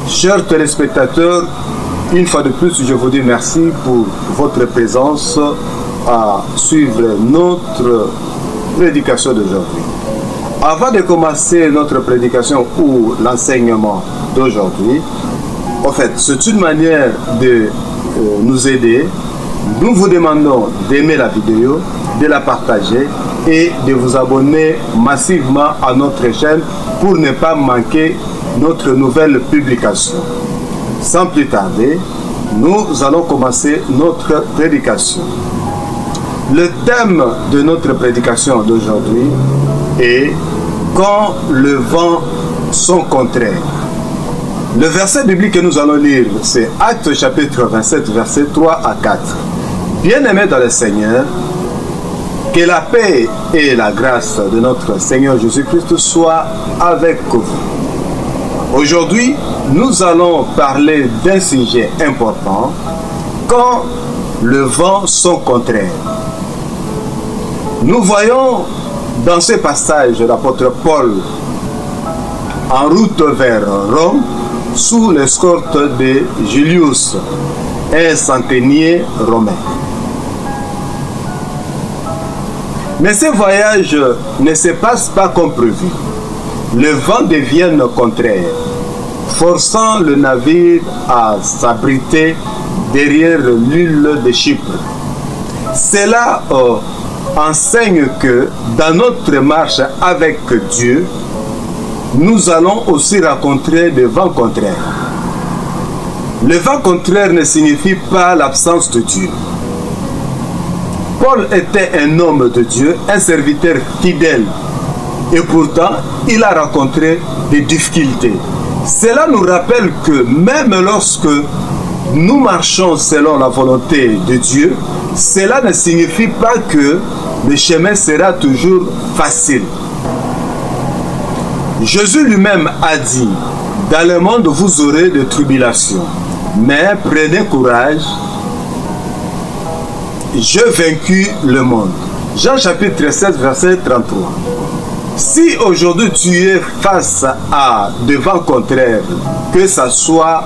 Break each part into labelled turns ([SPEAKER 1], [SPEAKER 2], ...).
[SPEAKER 1] Chers téléspectateurs, une fois de plus, je vous dis merci pour votre présence à suivre notre prédication d'aujourd'hui. Avant de commencer notre prédication ou l'enseignement d'aujourd'hui, en fait, c'est une manière de nous aider. Nous vous demandons d'aimer la vidéo, de la partager et de vous abonner massivement à notre chaîne pour ne pas manquer notre nouvelle publication. Sans plus tarder, nous allons commencer notre prédication. Le thème de notre prédication d'aujourd'hui est « Quand le vent sont contraires ». Le verset biblique que nous allons lire, c'est Actes chapitre 27, versets 3 à 4. Bien-aimés dans le Seigneur, que la paix et la grâce de notre Seigneur Jésus-Christ soient avec vous. Aujourd'hui, nous allons parler d'un sujet important, quand le vent sont contraires. Nous voyons dans ce passage l'apôtre Paul en route vers Rome sous l'escorte de Julius, un centenier romain. Mais ce voyage ne se passe pas comme prévu. Le vent devient contraire, forçant le navire à s'abriter derrière l'île de Chypre. Cela enseigne que dans notre marche avec Dieu, nous allons aussi rencontrer des vents contraires. Le vent contraire ne signifie pas l'absence de Dieu. Paul était un homme de Dieu, un serviteur fidèle. Et pourtant, il a rencontré des difficultés. Cela nous rappelle que même lorsque nous marchons selon la volonté de Dieu, cela ne signifie pas que le chemin sera toujours facile. Jésus lui-même a dit, « Dans le monde, vous aurez des tribulations, mais prenez courage, j'ai vaincu le monde. » Jean chapitre 16, verset 33. Si aujourd'hui tu es face à des vents contraires, que ce soit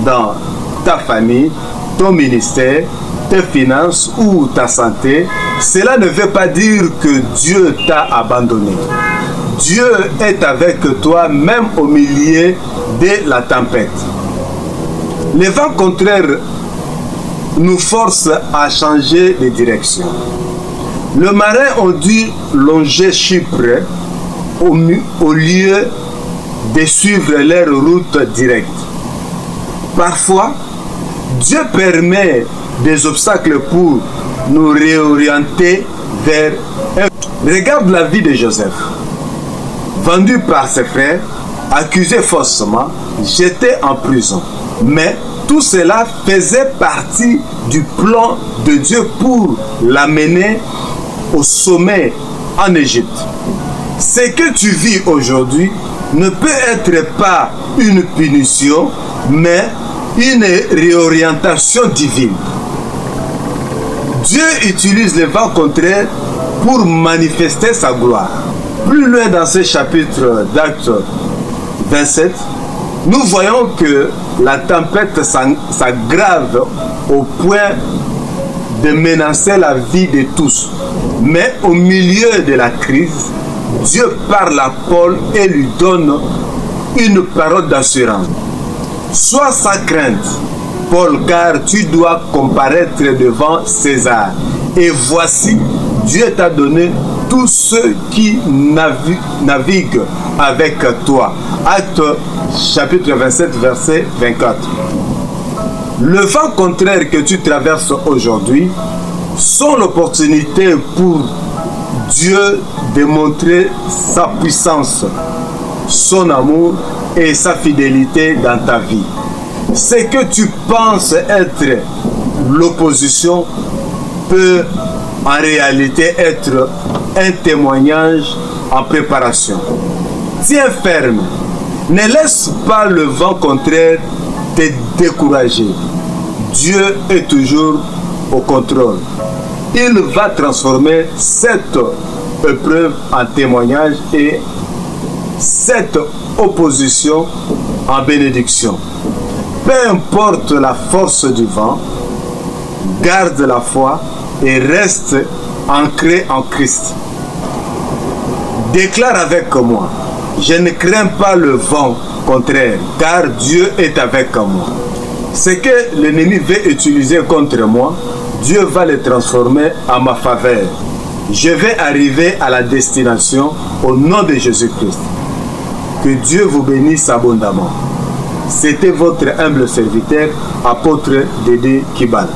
[SPEAKER 1] dans ta famille, ton ministère, tes finances ou ta santé, cela ne veut pas dire que Dieu t'a abandonné. Dieu est avec toi même au milieu de la tempête. Les vents contraires nous forcent à changer de direction. Les marins ont dû longer Chypre au lieu de suivre leur route directe. Parfois, Dieu permet des obstacles pour nous réorienter vers un... Regarde la vie de Joseph. Vendu par ses frères, accusé faussement, jeté en prison. Mais tout cela faisait partie du plan de Dieu pour l'amener au sommet en Égypte. Ce que tu vis aujourd'hui ne peut être pas une punition, mais une réorientation divine. Dieu utilise les vents contraires pour manifester sa gloire. Plus loin dans ce chapitre d'Actes 27, nous voyons que la tempête s'aggrave au point de menacer la vie de tous. Mais au milieu de la crise, Dieu parle à Paul et lui donne une parole d'assurance. Sois sans crainte, Paul, car tu dois comparaître devant César. Et voici, Dieu t'a donné tous ceux qui naviguent avec toi. Acte chapitre 27, verset 24. Le vent contraire que tu traverses aujourd'hui sont l'opportunité pour Dieu de montrer sa puissance, son amour et sa fidélité dans ta vie. Ce que tu penses être l'opposition peut en réalité être un témoignage en préparation. Tiens ferme, ne laisse pas le vent contraire te décourager. Dieu est toujours au contrôle. Il va transformer cette épreuve en témoignage et cette opposition en bénédiction. Peu importe la force du vent, garde la foi et reste ancré en Christ. Déclare avec moi, je ne crains pas le vent contraire, car Dieu est avec moi. Ce que l'ennemi veut utiliser contre moi, Dieu va le transformer en ma faveur. Je vais arriver à la destination au nom de Jésus-Christ. Que Dieu vous bénisse abondamment. C'était votre humble serviteur, apôtre Dédé Kibal.